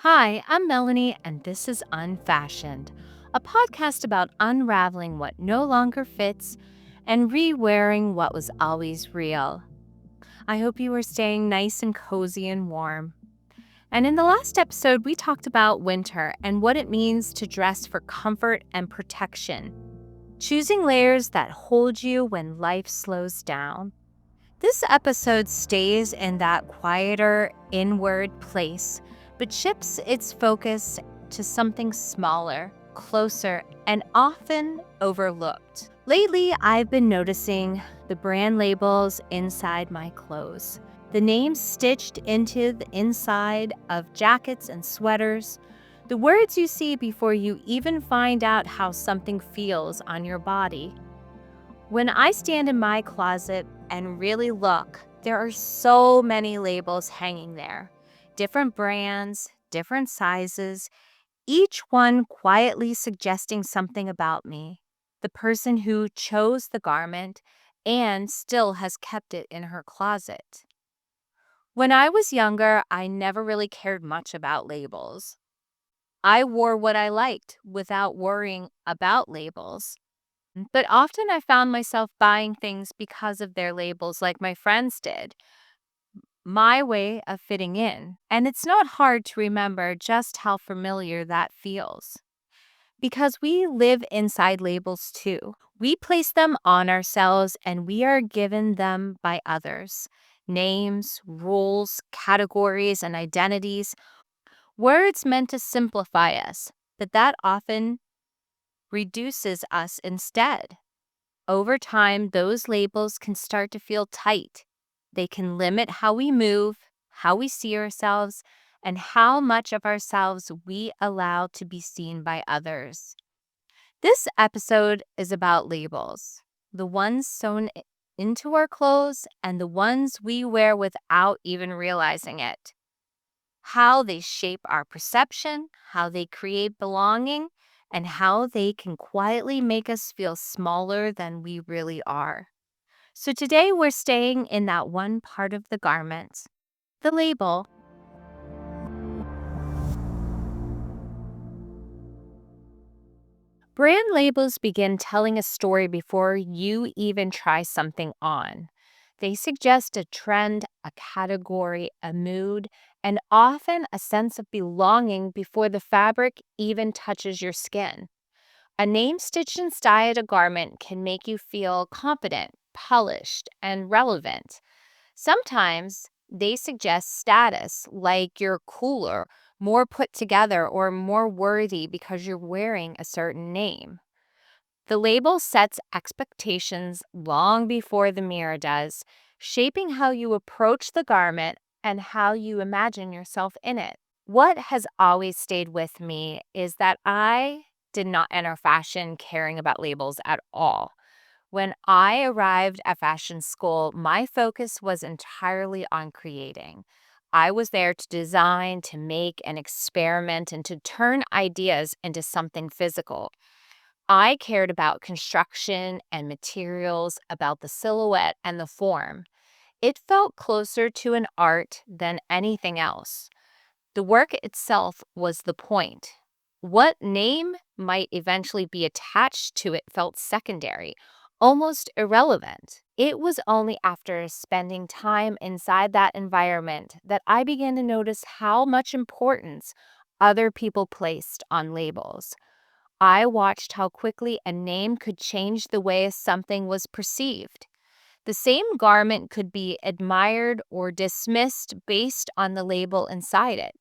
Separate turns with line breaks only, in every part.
Hi, I'm Melanie, and this is Unfashioned, a podcast about unraveling what no longer fits and re-wearing what was always real. I hope you are staying nice and cozy and warm. And in the last episode, we talked about winter and what it means to dress for comfort and protection, choosing layers that hold you when life slows down. This episode stays in that quieter, inward place, but shifts its focus to something smaller, closer, and often overlooked. Lately, I've been noticing the brand labels inside my clothes, the names stitched into the inside of jackets and sweaters, the words you see before you even find out how something feels on your body. When I stand in my closet and really look, there are so many labels hanging there. Different brands, different sizes, each one quietly suggesting something about me, the person who chose the garment and still has kept it in her closet. When I was younger, I never really cared much about labels. I wore what I liked without worrying about labels. But often I found myself buying things because of their labels, like my friends did, my way of fitting in. And it's not hard to remember just how familiar that feels. Because we live inside labels too. We place them on ourselves and we are given them by others. Names, rules, categories, and identities. Words meant to simplify us, but that often reduces us instead. Over time, those labels can start to feel tight. They can limit how we move, how we see ourselves, and how much of ourselves we allow to be seen by others. This episode is about labels, the ones sewn into our clothes and the ones we wear without even realizing it. How they shape our perception, how they create belonging, and how they can quietly make us feel smaller than we really are. So today we're staying in that one part of the garment, the label. Brand labels begin telling a story before you even try something on. They suggest a trend, a category, a mood, and often a sense of belonging before the fabric even touches your skin. A name stitched inside a garment can make you feel confident, polished, and relevant. Sometimes they suggest status, like you're cooler, more put together, or more worthy because you're wearing a certain name. The label sets expectations long before the mirror does, shaping how you approach the garment and how you imagine yourself in it. What has always stayed with me is that I did not enter fashion caring about labels at all. When I arrived at fashion school, my focus was entirely on creating. I was there to design, to make, and experiment, and to turn ideas into something physical. I cared about construction and materials, about the silhouette and the form. It felt closer to an art than anything else. The work itself was the point. What name might eventually be attached to it felt secondary, almost irrelevant. It was only after spending time inside that environment that I began to notice how much importance other people placed on labels. I watched how quickly a name could change the way something was perceived. The same garment could be admired or dismissed based on the label inside it.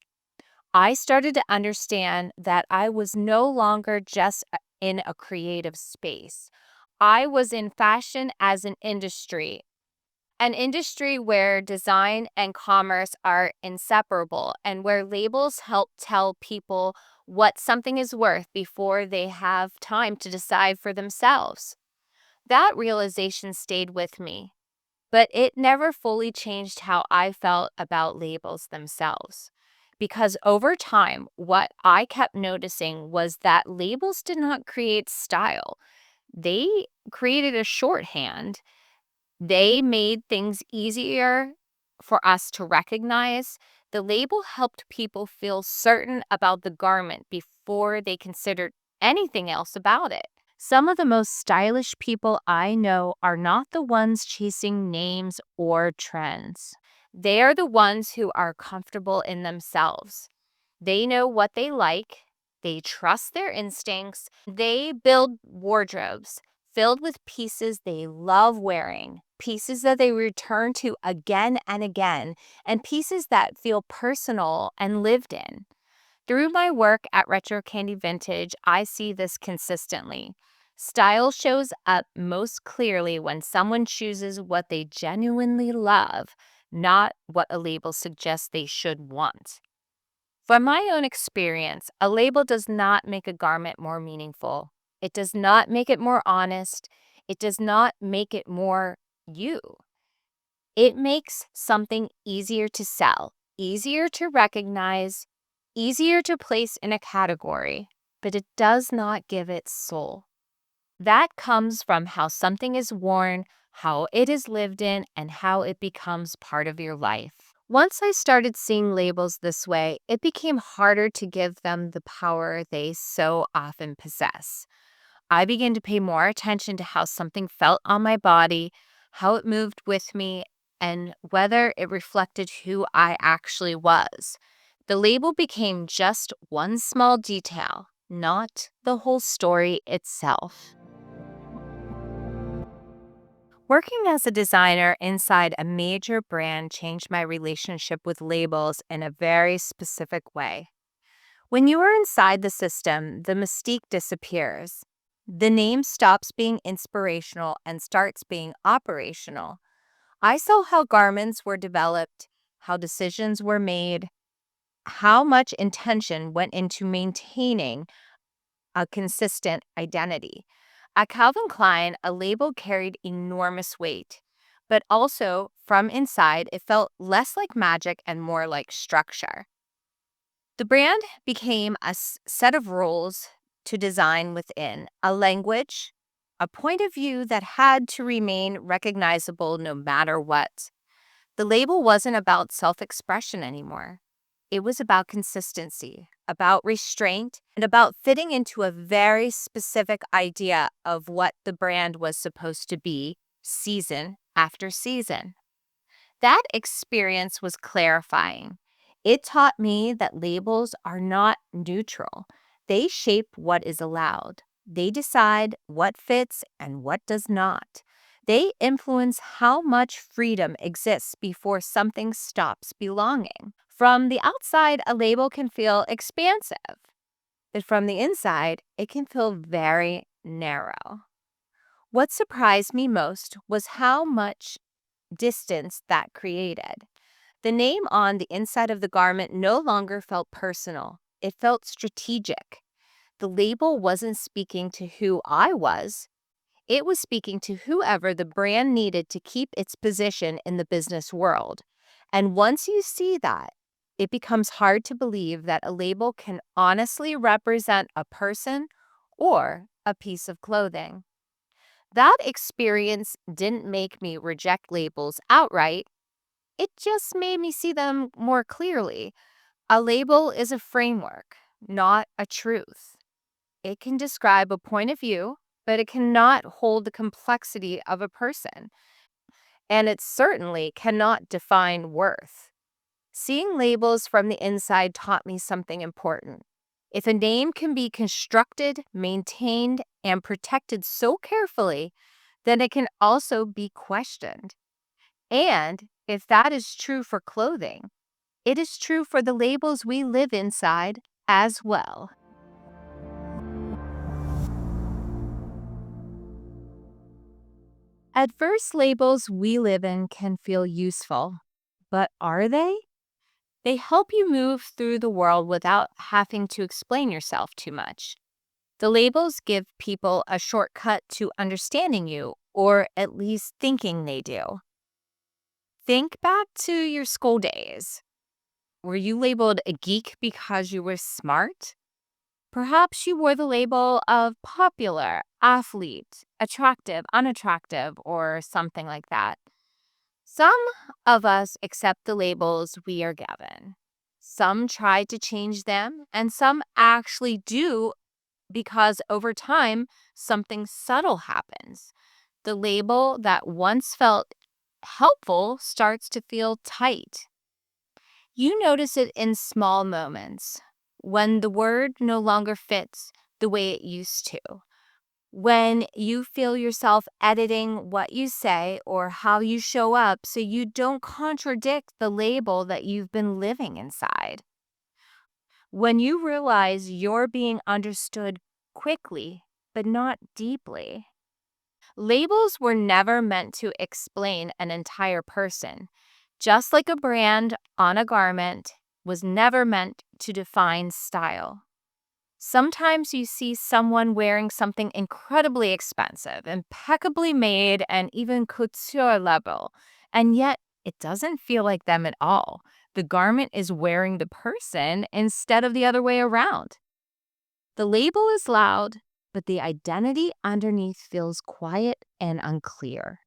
I started to understand that I was no longer just in a creative space. I was in fashion as an industry where design and commerce are inseparable and where labels help tell people what something is worth before they have time to decide for themselves. That realization stayed with me, but it never fully changed how I felt about labels themselves. Because over time, what I kept noticing was that labels did not create style, they created a shorthand. They made things easier for us to recognize. The label helped people feel certain about the garment before they considered anything else about it. Some of the most stylish people I know are not the ones chasing names or trends. They are the ones who are comfortable in themselves. They know what they like, they trust their instincts, they build wardrobes filled with pieces they love wearing, pieces that they return to again and again, and pieces that feel personal and lived in. Through my work at Retro Candy Vintage, I see this consistently. Style shows up most clearly when someone chooses what they genuinely love, not what a label suggests they should want. From my own experience, a label does not make a garment more meaningful. It does not make it more honest. It does not make it more you. It makes something easier to sell, easier to recognize, easier to place in a category, but it does not give it soul. That comes from how something is worn, how it is lived in, and how it becomes part of your life. Once I started seeing labels this way, it became harder to give them the power they so often possess. I began to pay more attention to how something felt on my body, how it moved with me, and whether it reflected who I actually was. The label became just one small detail, not the whole story itself. Working as a designer inside a major brand changed my relationship with labels in a very specific way. When you are inside the system, the mystique disappears. The name stops being inspirational and starts being operational. I saw how garments were developed, how decisions were made, how much intention went into maintaining a consistent identity. At Calvin Klein, a label carried enormous weight, but also from inside, it felt less like magic and more like structure. The brand became a set of rules to design within, a language, a point of view that had to remain recognizable no matter what. The label wasn't about self expression anymore. It was about consistency, about restraint, and about fitting into a very specific idea of what the brand was supposed to be season after season. That experience was clarifying. It taught me that labels are not neutral. They shape what is allowed. They decide what fits and what does not. They influence how much freedom exists before something stops belonging. From the outside, a label can feel expansive, but from the inside, it can feel very narrow. What surprised me most was how much distance that created. The name on the inside of the garment no longer felt personal, it felt strategic. The label wasn't speaking to who I was, it was speaking to whoever the brand needed to keep its position in the business world. And once you see that, it becomes hard to believe that a label can honestly represent a person or a piece of clothing. That experience didn't make me reject labels outright. It just made me see them more clearly. A label is a framework, not a truth. It can describe a point of view, but it cannot hold the complexity of a person. And it certainly cannot define worth. Seeing labels from the inside taught me something important. If a name can be constructed, maintained, and protected so carefully, then it can also be questioned. And if that is true for clothing, it is true for the labels we live inside as well. Adverse labels we live in can feel useful, but are they? They help you move through the world without having to explain yourself too much. The labels give people a shortcut to understanding you, or at least thinking they do. Think back to your school days. Were you labeled a geek because you were smart? Perhaps you wore the label of popular, athlete, attractive, unattractive, or something like that. Some of us accept the labels we are given. Some try to change them, and some actually do because over time, something subtle happens. The label that once felt helpful starts to feel tight. You notice it in small moments when the word no longer fits the way it used to. When you feel yourself editing what you say or how you show up so you don't contradict the label that you've been living inside. When you realize you're being understood quickly, but not deeply. Labels were never meant to explain an entire person, just like a brand on a garment was never meant to define style. Sometimes you see someone wearing something incredibly expensive, impeccably made, and even couture level, and yet it doesn't feel like them at all. The garment is wearing the person instead of the other way around. The label is loud, but the identity underneath feels quiet and unclear.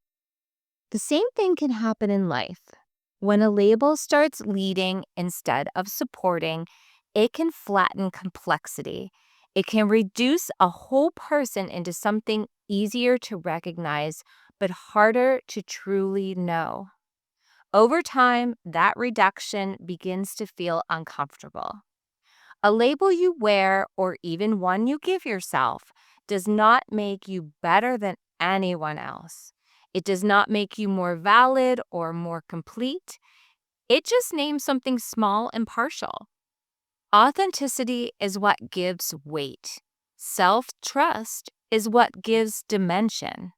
The same thing can happen in life. When a label starts leading instead of supporting, it can flatten complexity. It can reduce a whole person into something easier to recognize, but harder to truly know. Over time, that reduction begins to feel uncomfortable. A label you wear, or even one you give yourself, does not make you better than anyone else. It does not make you more valid or more complete. It just names something small and partial. Authenticity is what gives weight. Self trust is what gives dimension.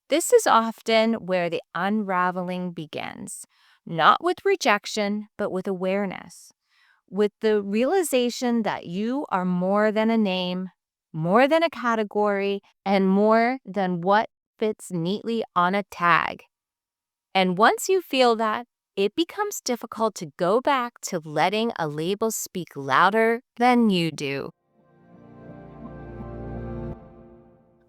This is often where the unraveling begins, not with rejection, but with awareness, with the realization that you are more than a name, more than a category, and more than what fits neatly on a tag. And once you feel that, it becomes difficult to go back to letting a label speak louder than you do.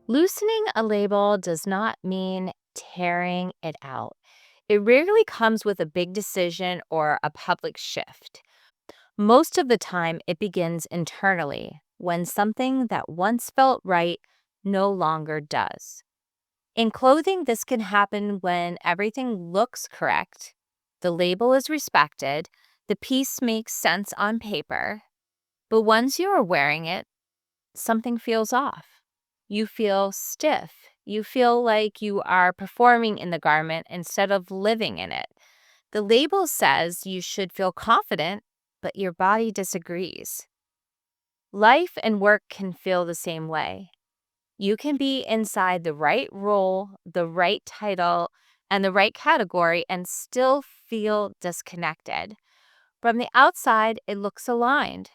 Loosening a label does not mean tearing it out. It rarely comes with a big decision or a public shift. Most of the time, it begins internally when something that once felt right no longer does. In clothing, this can happen when everything looks correct, the label is respected, the piece makes sense on paper, but once you are wearing it, something feels off. You feel stiff. You feel like you are performing in the garment instead of living in it. The label says you should feel confident, but your body disagrees. Life and work can feel the same way. You can be inside the right role, the right title, and the right category and still feel disconnected. From the outside, it looks aligned.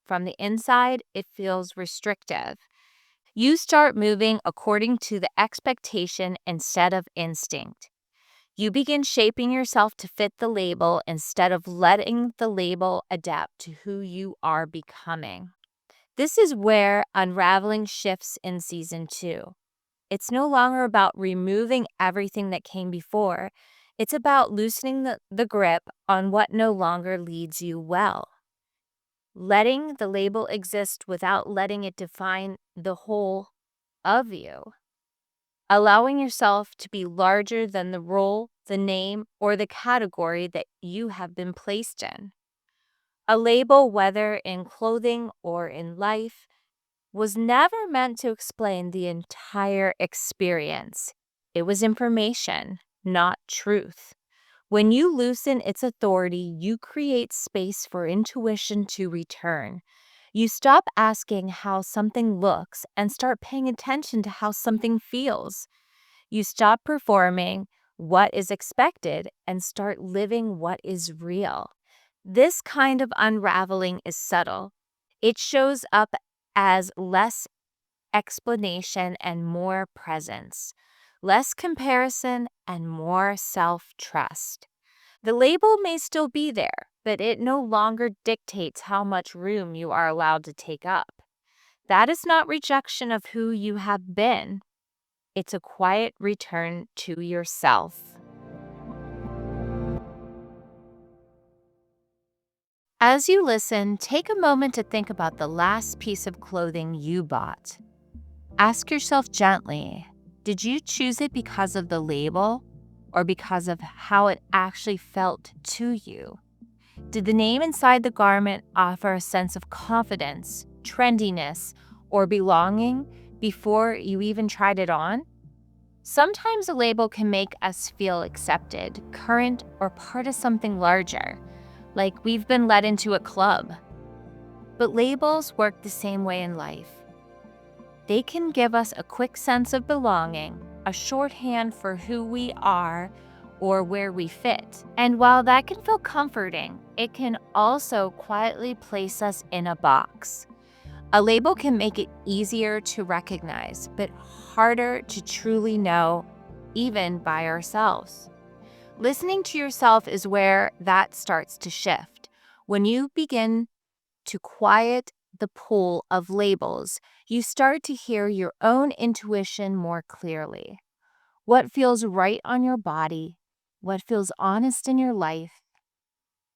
From the inside, it feels restrictive. You start moving according to the expectation instead of instinct. You begin shaping yourself to fit the label instead of letting the label adapt to who you are becoming. This is where unraveling shifts in season 2. It's no longer about removing everything that came before. It's about loosening the grip on what no longer leads you well. Letting the label exist without letting it define the whole of you. Allowing yourself to be larger than the role, the name, or the category that you have been placed in. A label, whether in clothing or in life, was never meant to explain the entire experience. It was information, not truth. When you loosen its authority, you create space for intuition to return. You stop asking how something looks and start paying attention to how something feels. You stop performing what is expected and start living what is real. This kind of unraveling is subtle. It shows up as less explanation and more presence, less comparison and more self trust. The label may still be there, but it no longer dictates how much room you are allowed to take up. That is not rejection of who you have been. It's a quiet return to yourself. As you listen, take a moment to think about the last piece of clothing you bought. Ask yourself gently, did you choose it because of the label or because of how it actually felt to you? Did the name inside the garment offer a sense of confidence, trendiness, or belonging before you even tried it on? Sometimes a label can make us feel accepted, current, or part of something larger, like we've been let into a club. But labels work the same way in life. They can give us a quick sense of belonging, a shorthand for who we are or where we fit. And while that can feel comforting, it can also quietly place us in a box. A label can make it easier to recognize, but harder to truly know, even by ourselves. Listening to yourself is where that starts to shift. When you begin to quiet the pull of labels, you start to hear your own intuition more clearly. What feels right on your body? What feels honest in your life?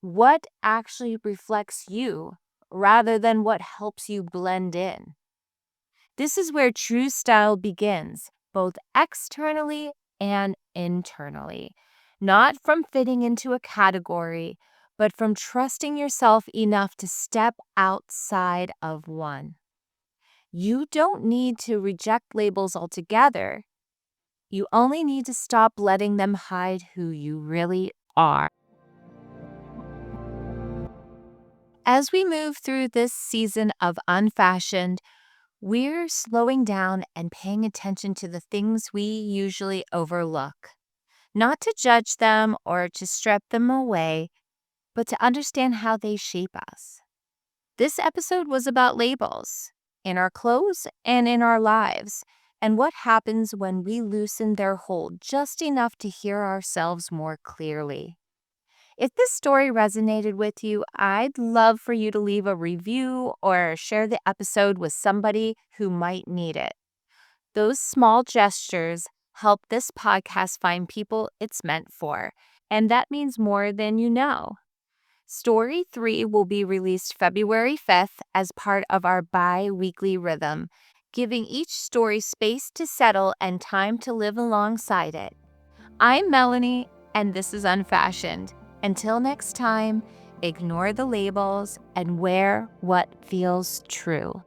What actually reflects you rather than what helps you blend in? This is where true style begins, both externally and internally. Not from fitting into a category, but from trusting yourself enough to step outside of one. You don't need to reject labels altogether. You only need to stop letting them hide who you really are. As we move through this season of Unfashioned, we're slowing down and paying attention to the things we usually overlook. Not to judge them or to strip them away, but to understand how they shape us. This episode was about labels in our clothes and in our lives, and what happens when we loosen their hold just enough to hear ourselves more clearly. If this story resonated with you, I'd love for you to leave a review or share the episode with somebody who might need it. Those small gestures help this podcast find people it's meant for, and that means more than you know. Story 3 will be released February 5th as part of our bi-weekly rhythm, giving each story space to settle and time to live alongside it. I'm Melanie, and this is Unfashioned. Until next time, ignore the labels and wear what feels true.